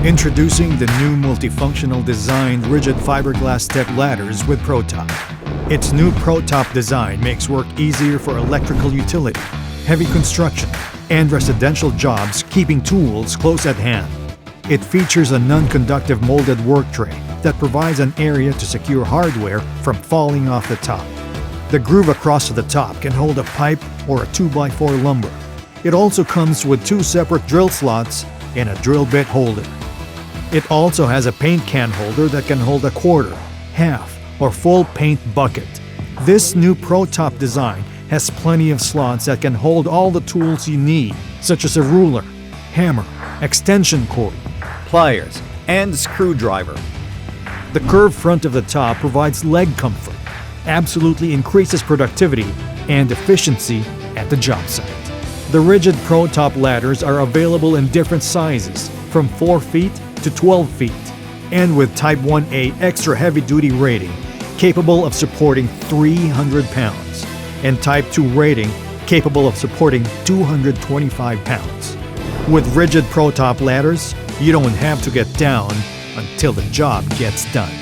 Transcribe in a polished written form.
Introducing the new multifunctional designed rigid fiberglass step ladders with Protop. Its new Protop design makes work easier for electrical utility, heavy construction, and residential jobs, keeping tools close at hand. It features a non-conductive molded work tray that provides an area to secure hardware from falling off the top. The groove across the top can hold a pipe or a 2x4 lumber. It also comes with 2 separate drill slots and a drill bit holder. It also has a paint can holder that can hold a quarter, half, or full paint bucket. This new Protop design has plenty of slots that can hold all the tools you need, such as a ruler, hammer, extension cord, pliers, and screwdriver. The curved front of the top provides leg comfort, absolutely increases productivity and efficiency at the job site. The rigid Protop ladders are available in different sizes, from 4 feet to 12 feet, and with Type 1A extra heavy-duty rating, capable of supporting 300 pounds, and Type 2 rating, capable of supporting 225 pounds. With rigid Protop ladders, you don't have to get down until the job gets done.